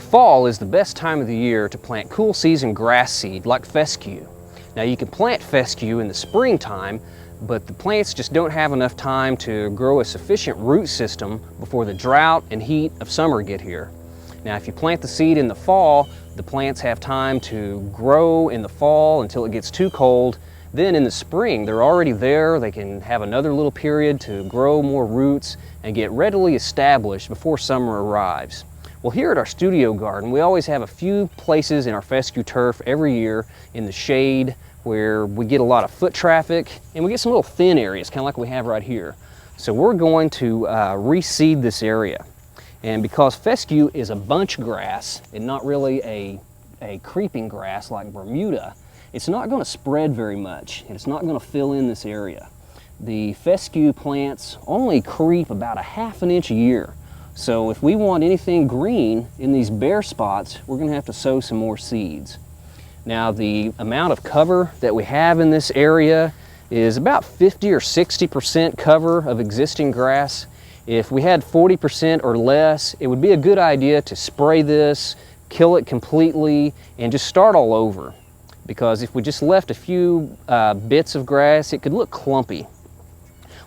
Fall is the best time of the year to plant cool season grass seed like fescue. Now you can plant fescue in the springtime, but the plants just don't have enough time to grow a sufficient root system before the drought and heat of summer get here. Now if you plant the seed in the fall, the plants have time to grow in the fall until it gets too cold. Then in the spring, they're already there. They can have another little period to grow more roots and get readily established before summer arrives. Well, here at our studio garden, we always have a few places in our fescue turf every year in the shade where we get a lot of foot traffic and we get some little thin areas, kind of like we have right here. So we're going to reseed this area. And because fescue is a bunch grass and not really a creeping grass like Bermuda, it's not going to spread very much and it's not going to fill in this area. The fescue plants only creep about 1/2 inch a year. So if we want anything green in these bare spots, we're going to have to sow some more seeds. Now the amount of cover that we have in this area is about 50 or 60% cover of existing grass. If we had 40% or less, it would be a good idea to spray this, kill it completely, and just start all over. Because if we just left a few bits of grass, it could look clumpy.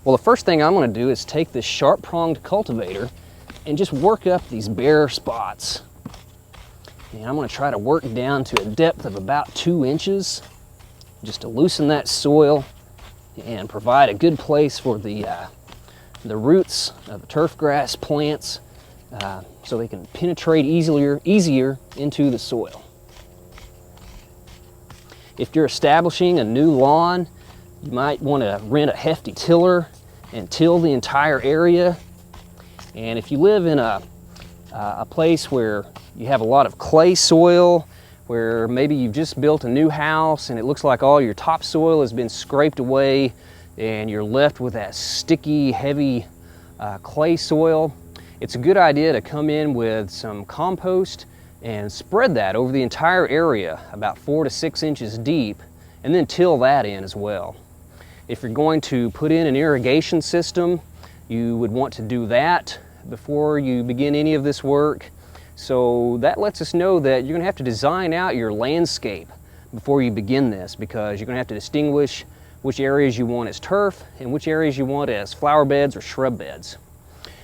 Well, the first thing I'm going to do is take this sharp-pronged cultivator and just work up these bare spots. And I'm going to try to work down to a depth of about 2 inches, just to loosen that soil and provide a good place for the roots of the turf grass plants so they can penetrate easier into the soil. If you're establishing a new lawn, you might want to rent a hefty tiller and till the entire area. And if you live in a place where you have a lot of clay soil, where maybe you've just built a new house and it looks like all your topsoil has been scraped away and you're left with that sticky, heavy clay soil, it's a good idea to come in with some compost and spread that over the entire area about 4 to 6 inches deep, and then till that in as well. If you're going to put in an irrigation system, you would want to do that before you begin any of this work. So that lets us know that you're going to have to design out your landscape before you begin this, because you're going to have to distinguish which areas you want as turf and which areas you want as flower beds or shrub beds.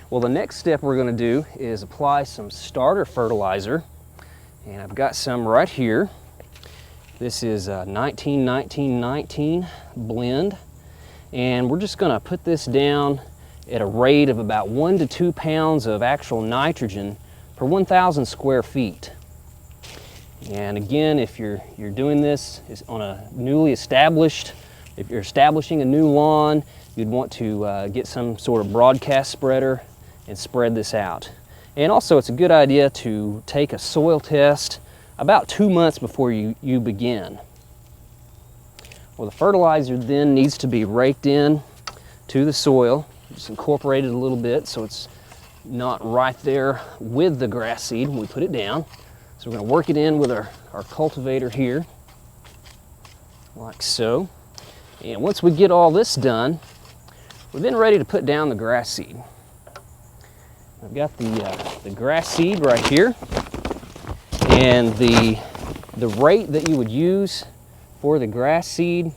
Well, the next step we're going to do is apply some starter fertilizer. And I've got some right here. This is a 19-19-19 blend. And we're just going to put this down at a rate of about 1 to 2 pounds of actual nitrogen per 1,000 square feet. And again, if you're doing this on a newly established, if you're establishing a new lawn, you'd want to get some sort of broadcast spreader and spread this out. And also it's a good idea to take a soil test about 2 months before you begin. Well, the fertilizer then needs to be raked in to the soil, just incorporate it a little bit so it's not right there with the grass seed when we put it down. So we're going to work it in with our cultivator here, like so. And once we get all this done, we're then ready to put down the grass seed. I've got the grass seed right here, and the rate that you would use for the grass seed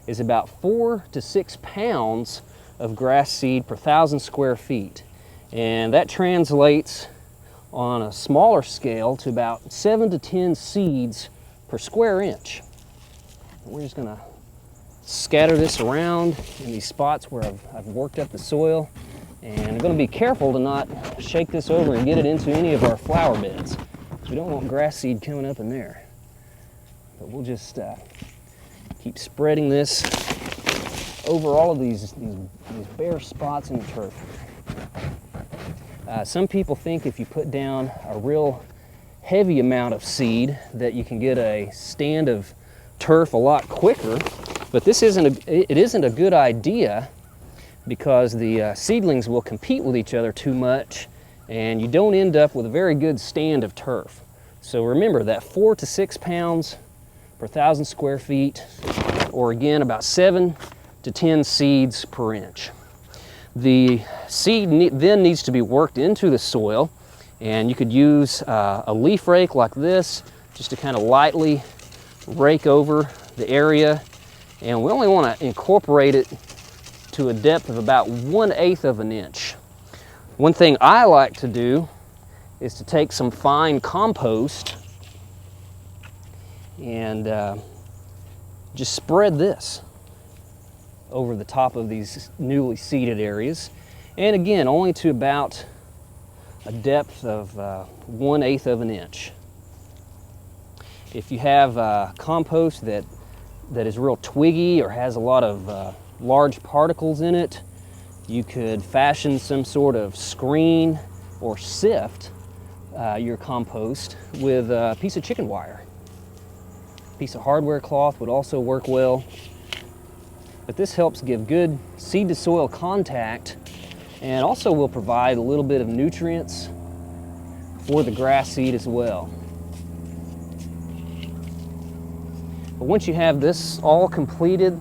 is about 4 to 6 pounds of grass seed per 1,000 square feet. And that translates on a smaller scale to about 7 to 10 seeds per square inch. We're just going to scatter this around in these spots where I've worked up the soil. And I'm going to be careful to not shake this over and get it into any of our flower beds, because we don't want grass seed coming up in there. But we'll just keep spreading this over all of these bare spots in the turf. Some people think if you put down a real heavy amount of seed that you can get a stand of turf a lot quicker, but it isn't a good idea, because the seedlings will compete with each other too much and you don't end up with a very good stand of turf. So remember that 4 to 6 pounds per 1,000 square feet, or again about 7 to 10 seeds per inch. The seed then needs to be worked into the soil And you could use a leaf rake like this just to kind of lightly rake over the area. And we only want to incorporate it to a depth of about 1/8 of an inch. One thing I like to do is to take some fine compost and just spread this over the top of these newly seeded areas. And again, only to about a depth of 1/8 of an inch. If you have compost that is real twiggy or has a lot of large particles in it, you could fashion some sort of screen or sift your compost with a piece of chicken wire. A piece of hardware cloth would also work well. But this helps give good seed to soil contact and also will provide a little bit of nutrients for the grass seed as well. But once you have this all completed,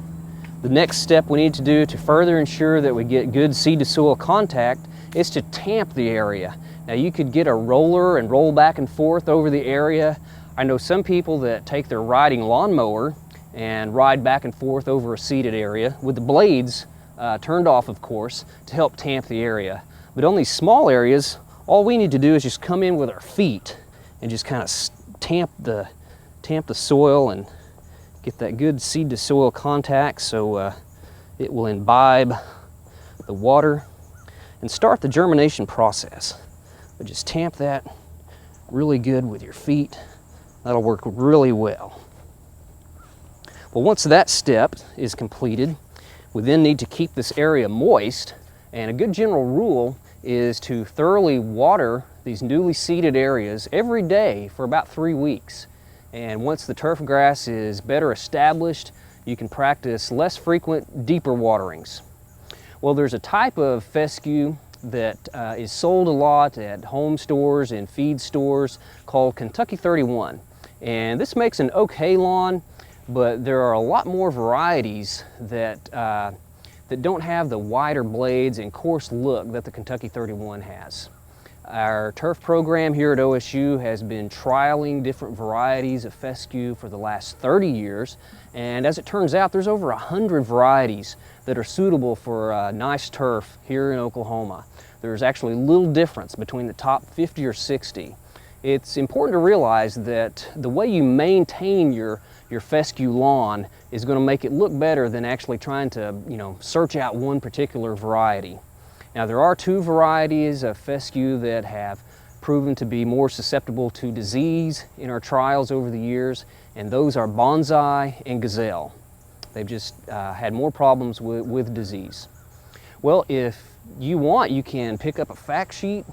the next step we need to do to further ensure that we get good seed to soil contact is to tamp the area. Now you could get a roller and roll back and forth over the area. I know some people that take their riding lawnmower and ride back and forth over a seeded area with the blades turned off, of course, to help tamp the area. But on these small areas, all we need to do is just come in with our feet and just kind of tamp the soil and get that good seed to soil contact so it will imbibe the water and start the germination process. But just tamp that really good with your feet. That'll work really well. Well, once that step is completed, we then need to keep this area moist, and a good general rule is to thoroughly water these newly seeded areas every day for about 3 weeks. And once the turf grass is better established, you can practice less frequent, deeper waterings. Well, there's a type of fescue that is sold a lot at home stores and feed stores called Kentucky 31. And this makes an okay lawn, but there are a lot more varieties that don't have the wider blades and coarse look that the Kentucky 31 has. Our turf program here at OSU has been trialing different varieties of fescue for the last 30 years, and as it turns out, there's over 100 varieties that are suitable for nice turf here in Oklahoma. There's actually little difference between the top 50 or 60. It's important to realize that the way you maintain your fescue lawn is going to make it look better than actually trying to, search out one particular variety. Now, there are 2 varieties of fescue that have proven to be more susceptible to disease in our trials over the years, and those are bonsai and gazelle. They've just had more problems with disease. Well, if you want, you can pick up a fact sheet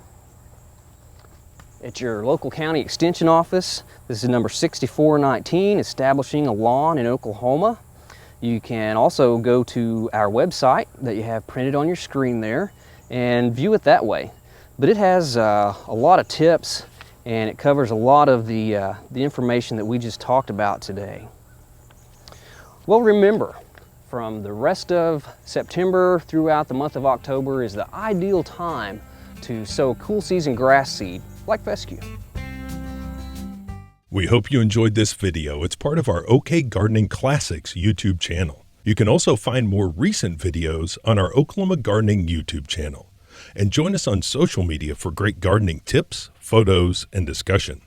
at your local county extension office. This is number 6419, Establishing a Lawn in Oklahoma. You can also go to our website that you have printed on your screen there and view it that way. But it has a lot of tips, and it covers a lot of the information that we just talked about today. Well, remember, from the rest of September throughout the month of October is the ideal time to sow cool season grass seed like fescue. We hope you enjoyed this video. It's part of our OK Gardening Classics YouTube channel. You can also find more recent videos on our Oklahoma Gardening YouTube channel. And join us on social media for great gardening tips, photos, and discussion.